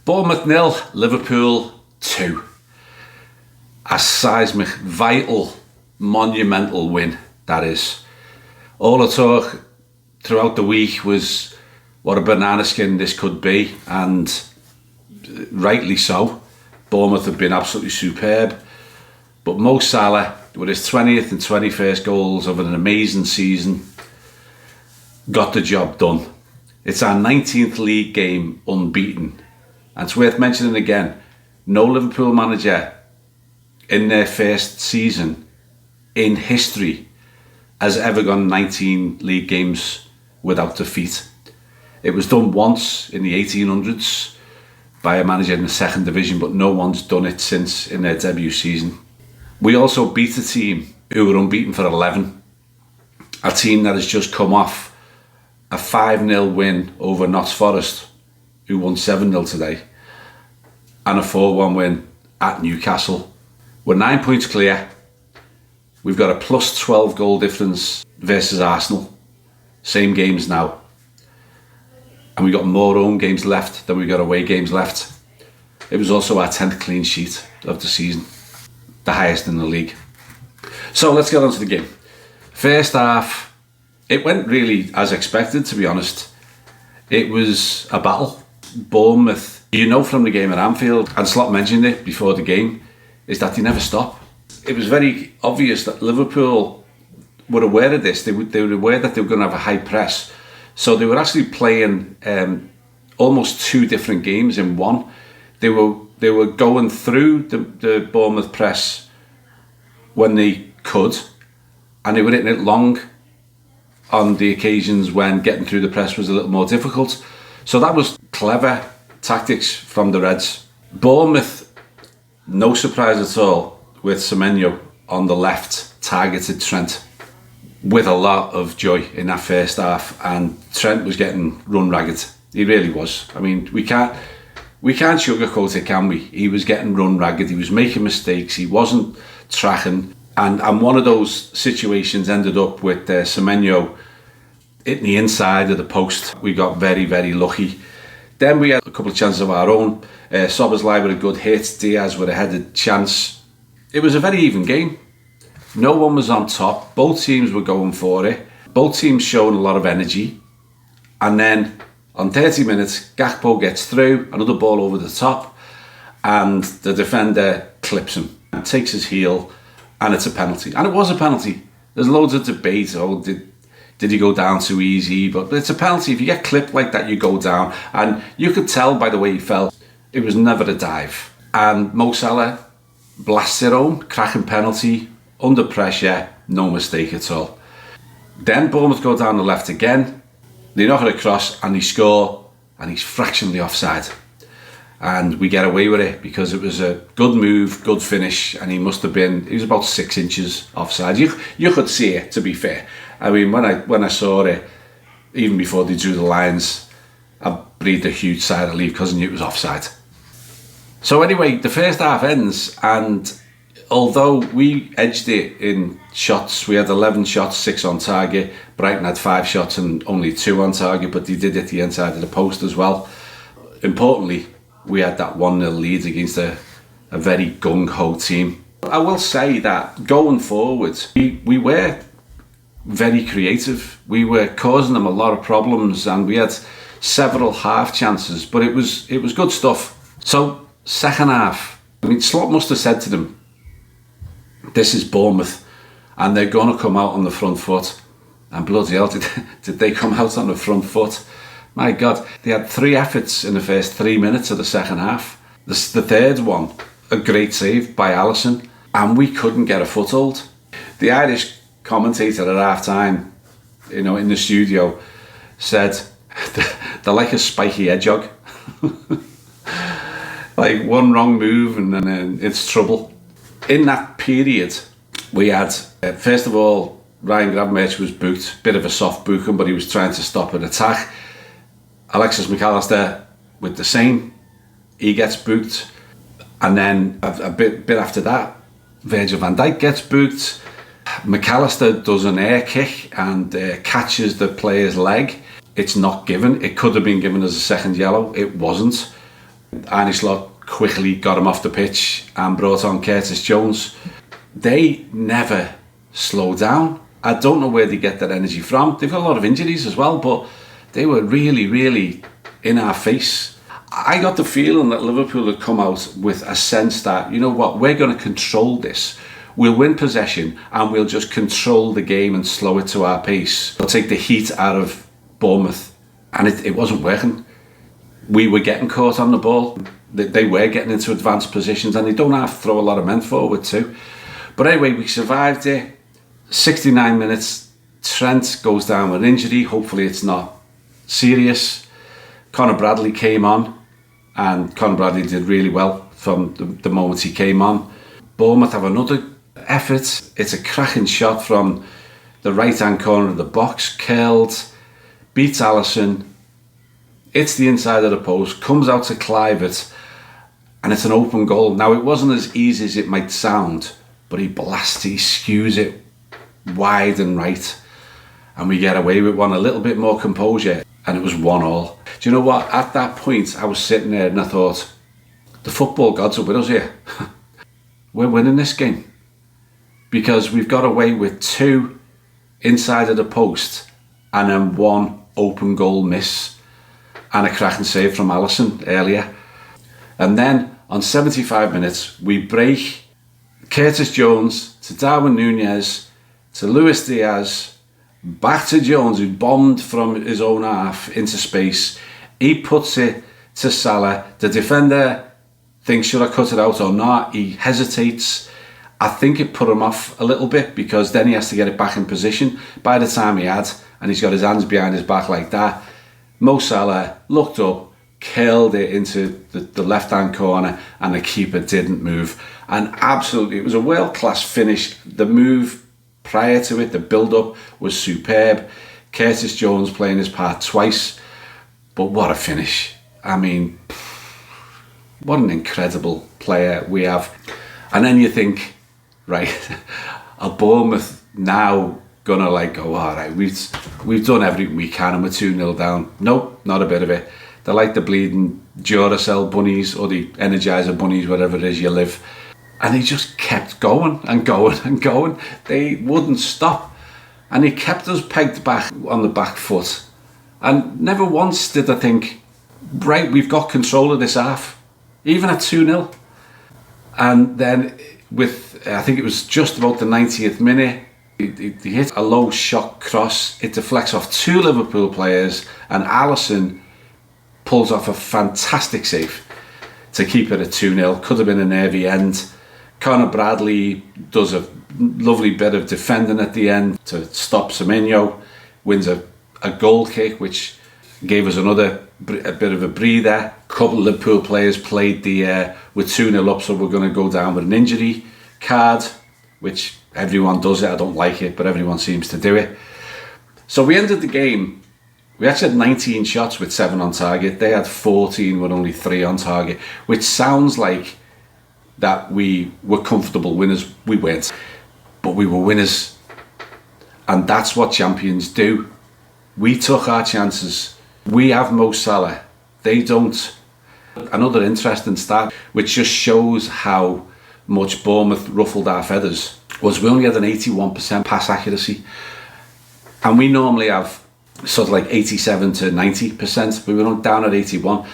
Bournemouth 0, Liverpool 2. A seismic, vital, monumental win, that is. All the talk throughout the week was what a banana skin this could be, and rightly so. Bournemouth have been absolutely superb. But Mo Salah, with his 20th and 21st goals of an amazing season, got the job done. It's our 19th league game unbeaten. And it's worth mentioning again, no Liverpool manager in their first season in history has ever gone 19 league games without defeat. It was done once in the 1800s by a manager in the second division, but no one's done it since in their debut season. We also beat a team who were unbeaten for 11. A team that has just come off a 5-0 win over Notts Forest, who won 7-0 today, and a 4-1 win at Newcastle. We're 9 points clear. We've got a plus 12 goal difference versus Arsenal. Same games now. And we've got more home games left than we've got away games left. It was also our 10th clean sheet of the season, the highest in the league. So let's get on to the game. First half, it went really as expected, to be honest. It was a battle. Bournemouth, you know from the game at Anfield, and Slot mentioned it before the game, is that they never stop. It was very obvious that Liverpool were aware of this. They were aware that they were going to have a high press. So they were actually playing almost two different games in one. They were going through the Bournemouth press when they could, and they were hitting it long on the occasions when getting through the press was a little more difficult. So that was clever tactics from the Reds. Bournemouth, no surprise at all, with Semenyo on the left, targeted Trent with a lot of joy in that first half, and Trent was getting run ragged. He really was. I mean, we can't sugarcoat it, can we? He was getting run ragged. He was making mistakes. He wasn't tracking. And one of those situations ended up with Semenyo hitting the inside of the post. We got very, very lucky. Then we had a couple of chances of our own. Szoboszlai with a good hit. Diaz with a headed chance. It was a very even game. No one was on top. Both teams were going for it. Both teams showing a lot of energy. And then on 30 minutes, Gakpo gets through, another ball over the top, and the defender clips him and takes his heel, and it's a penalty. And it was a penalty. There's loads of debate. Oh, did he go down too easy? But it's a penalty. If you get clipped like that, you go down. And you could tell by the way he fell, it was never a dive. And Mo Salah blasts it home, cracking penalty, under pressure, no mistake at all. Then Bournemouth go down the left again. They knock it across and they score, and he's fractionally offside. And we get away with it because it was a good move, good finish, and he was about 6 inches offside. You could see it, to be fair. I mean, when I saw it, even before they drew the lines, I breathed a huge sigh of relief because I knew it was offside. So anyway, the first half ends, and although we edged it in shots, we had 11 shots, 6 on target. Brighton had 5 shots and only 2 on target, but they did hit the inside of the post as well. Importantly, we had that 1-0 lead against a very gung-ho team. I will say that going forward, we were very creative. We were causing them a lot of problems, and we had several half chances, but it was good stuff. So second half, I mean, Slot must have said to them, this is Bournemouth, and they're going to come out on the front foot. And bloody hell, did they come out on the front foot? My God, they had 3 efforts in the first 3 minutes of the second half. The third one, a great save by Alisson, and we couldn't get a foothold. The Irish commentator at half-time, in the studio, said, they're like a spiky hedgehog. Like one wrong move and then it's trouble. In that period, we had, first of all, Ryan Gravenberch was booked, bit of a soft booking, but he was trying to stop an attack. Alexis McAllister with the same, he gets booked, and then a bit after that, Virgil van Dijk gets booked. McAllister does an air kick and catches the player's leg. It's not given. It could have been given as a second yellow. It wasn't. Arne Slot quickly got him off the pitch and brought on Curtis Jones. They never slow down. I don't know where they get that energy from. They've got a lot of injuries as well, but they were really, really in our face. I got the feeling that Liverpool had come out with a sense that, you know what, we're going to control this. We'll win possession and we'll just control the game and slow it to our pace. We'll take the heat out of Bournemouth. And it wasn't working. We were getting caught on the ball. They were getting into advanced positions, and they don't have to throw a lot of men forward too. But anyway, we survived it. 69 minutes, Trent goes down with an injury. Hopefully it's not serious. Conor Bradley came on, and Conor Bradley did really well from the moment he came on. Bournemouth have another effort. It's a cracking shot from the right-hand corner of the box, curled, beats Alisson, hits the inside of the post, comes out to Clive it, and it's an open goal. Now, it wasn't as easy as it might sound, but he skews it wide and right, and we get away with one. A little bit more composure, and it was 1-1. Do you know what? At that point, I was sitting there and I thought, the football gods are with us here. We're winning this game, because we've got away with 2 inside of the post and then 1 open goal miss and a cracking save from Alisson earlier. And then on 75 minutes, we break. Curtis Jones to Darwin Núñez to Luis Diaz, back to Jones, who bombed from his own half into space. He puts it to Salah. The defender thinks, should I cut it out or not? He hesitates. I think it put him off a little bit, because then he has to get it back in position. By the time he had, and he's got his hands behind his back like that, Mo Salah looked up, curled it into the left-hand corner, and the keeper didn't move. And absolutely, it was a world-class finish. The move prior to it, the build-up, was superb. Curtis Jones playing his part twice, but what a finish. I mean, what an incredible player we have. And then you think, right, are Bournemouth now gonna go, all right, we've done everything we can and we're 2-0 down? Nope, not a bit of it. They're like the bleeding Duracell bunnies, or the Energizer bunnies, wherever it is you live. And they just kept going and going and going. They wouldn't stop. And he kept us pegged back on the back foot. And never once did I think, right, we've got control of this half, even at 2-0. And then with, I think it was just about the 90th minute, he hit a low shot cross. It deflects off 2 Liverpool players, and Alisson pulls off a fantastic save to keep it at 2-0. Could have been a nervy end. Conor Bradley does a lovely bit of defending at the end to stop Semenyo, wins a goal kick, which gave us a bit of a breather. A couple of Liverpool players played with 2-0 up, so we're going to go down with an injury card, which everyone does it. I don't like it, but everyone seems to do it. So we ended the game. We actually had 19 shots with 7 on target. They had 14 with only 3 on target, which sounds like that we were comfortable winners. We weren't, but we were winners, and that's what champions do. We took our chances. We have Mo Salah. They don't. Another interesting stat, which just shows how much Bournemouth ruffled our feathers, was we only had an 81% pass accuracy, and we normally have sort of like 87 to 90%. We were down at 81,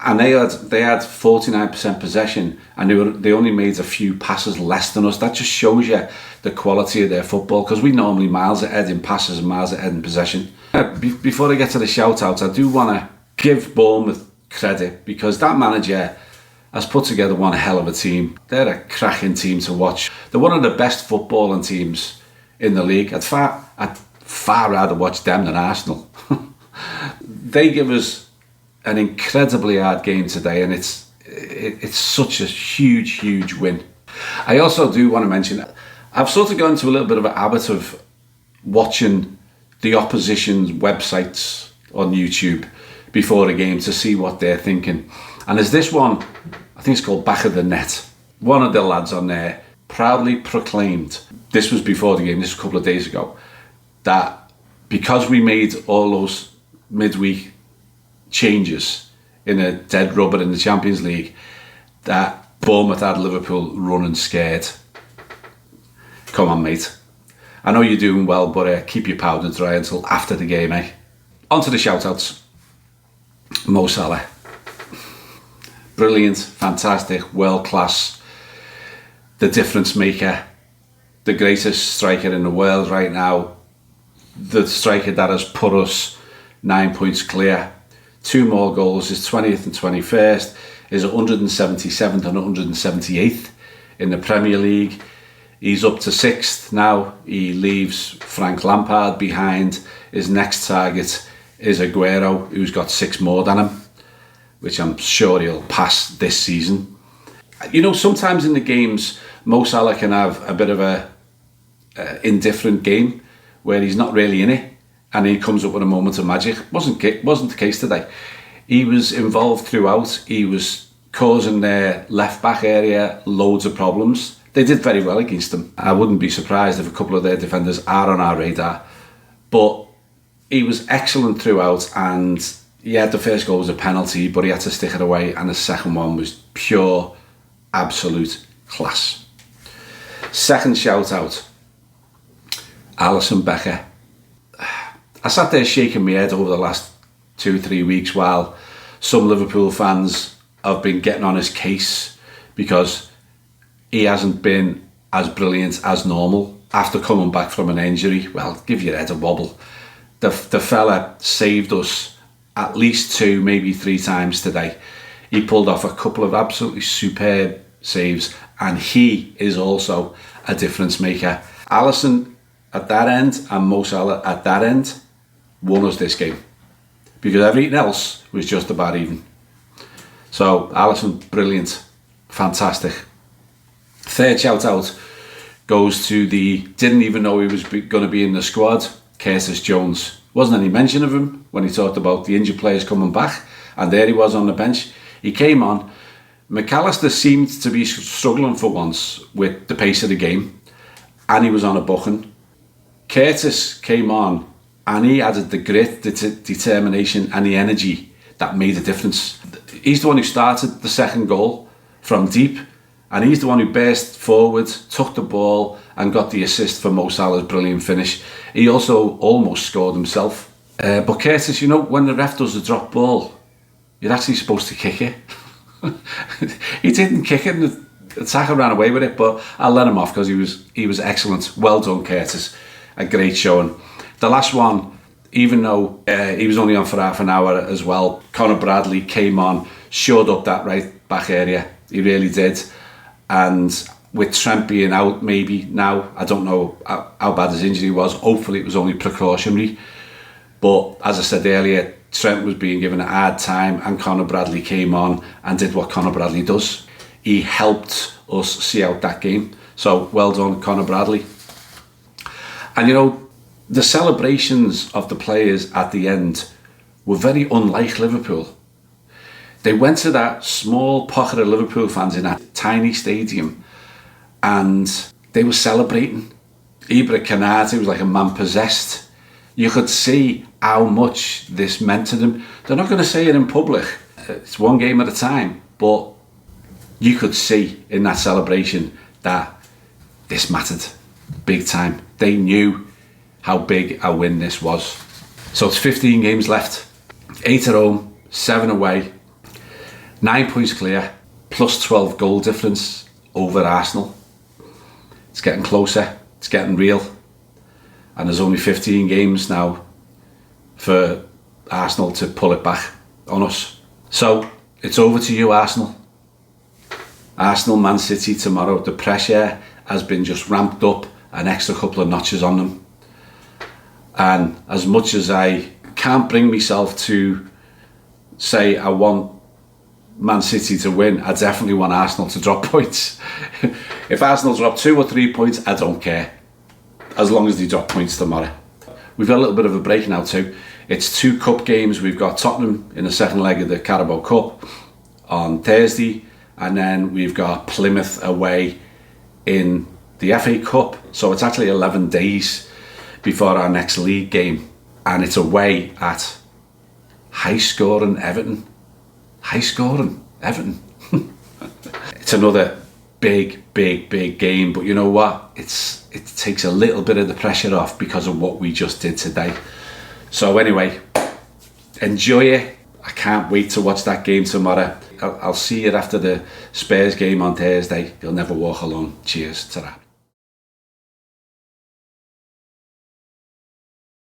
and they had 49% possession, and they only made a few passes less than us. That just shows you the quality of their football, because we normally miles ahead in passes and miles ahead in possession. Before I get to the shout outs, I do want to give Bournemouth credit, because that manager has put together one hell of a team. They're a cracking team to watch. They're one of the best footballing teams in the league. I'd far rather watch them than Arsenal. They give us an incredibly hard game today, and it's such a huge win. I also do want to mention, I've sort of gone into a little bit of a habit of watching the opposition's websites on YouTube before the game to see what they're thinking. And there's this one, I think it's called Back of the Net. One of the lads on there proudly proclaimed, this was before the game, this was a couple of days ago, that because we made all those midweek changes, in a dead rubber in the Champions League that Bournemouth had Liverpool running scared. Come on, mate. I know you're doing well, but keep your powder dry until after the game, eh? On to the shout-outs. Mo Salah. Brilliant, fantastic, world-class. The difference maker. The greatest striker in the world right now. The striker that has put us 9 points clear. 2 more goals, his 20th and 21st, is 177th and 178th in the Premier League. He's up to 6th now. He leaves Frank Lampard behind. His next target is Aguero, who's got 6 more than him, which I'm sure he'll pass this season. You know, sometimes in the games, Mo Salah can have a bit of a indifferent game where he's not really in it, and he comes up with a moment of magic. Wasn't the case today. He was involved throughout. He was causing their left back area loads of problems. They did very well against them. I wouldn't be surprised if a couple of their defenders are on our radar, but he was excellent throughout. And yeah, the first goal was a penalty, but he had to stick it away, and the second one was pure, absolute class. Second shout out, Alisson Becker. I sat there shaking my head over the last 2-3 weeks while some Liverpool fans have been getting on his case because he hasn't been as brilliant as normal after coming back from an injury. Well, give your head a wobble. The fella saved us at least 2, maybe 3 times today. He pulled off a couple of absolutely superb saves, and he is also a difference maker. Alisson at that end and Mo Salah at that end won us this game because everything else was just about even. So Alisson, brilliant, fantastic. Third shout out goes to didn't even know he was going to be in the squad, Curtis Jones. Wasn't any mention of him when he talked about the injured players coming back, and there he was on the bench. He came on. McAllister seemed to be struggling for once with the pace of the game, and he was on a booking. Curtis came on and he added the grit, the determination and the energy that made a difference. He's the one who started the second goal from deep, and he's the one who burst forward, took the ball and got the assist for Mo Salah's brilliant finish. He also almost scored himself. But Curtis, you know, when the ref does a drop ball, you're actually supposed to kick it. He didn't kick it, and the attacker ran away with it, but I'll let him off because he was excellent. Well done, Curtis. A great showing. The last one, even though he was only on for half an hour as well, Conor Bradley came on, shored up that right back area. He really did. And with Trent being out maybe now, I don't know how bad his injury was. Hopefully it was only precautionary. But as I said earlier, Trent was being given a hard time, and Conor Bradley came on and did what Conor Bradley does. He helped us see out that game. So well done, Conor Bradley. And you know, the celebrations of the players at the end were very unlike Liverpool. They went to that small pocket of Liverpool fans in that tiny stadium and they were celebrating. Ibra Kanate was like a man possessed. You could see how much this meant to them. They're not going to say it in public. It's one game at a time, but you could see in that celebration that this mattered big time. They knew how big a win this was. So it's 15 games left, 8 at home, 7 away, 9 points clear, plus 12 goal difference over Arsenal. It's getting closer, it's getting real, and there's only 15 games now for Arsenal to pull it back on us. So it's over to you, Arsenal. Arsenal, Man City tomorrow. The pressure has been just ramped up an extra couple of notches on them. And as much as I can't bring myself to say I want Man City to win, I definitely want Arsenal to drop points. If Arsenal drop 2 or 3 points, I don't care, as long as they drop points tomorrow. We've got a little bit of a break now too. It's 2 cup games. We've got Tottenham in the second leg of the Carabao Cup on Thursday, and then we've got Plymouth away in the FA Cup. So it's actually 11 days before our next league game, and it's away at high scoring Everton. high scoring, Everton. It's another big game, but you know what? It takes a little bit of the pressure off because of what we just did today. So anyway, enjoy it. I can't wait to watch that game tomorrow. I'll see you after the Spurs game on Thursday. You'll never walk alone. Cheers to that.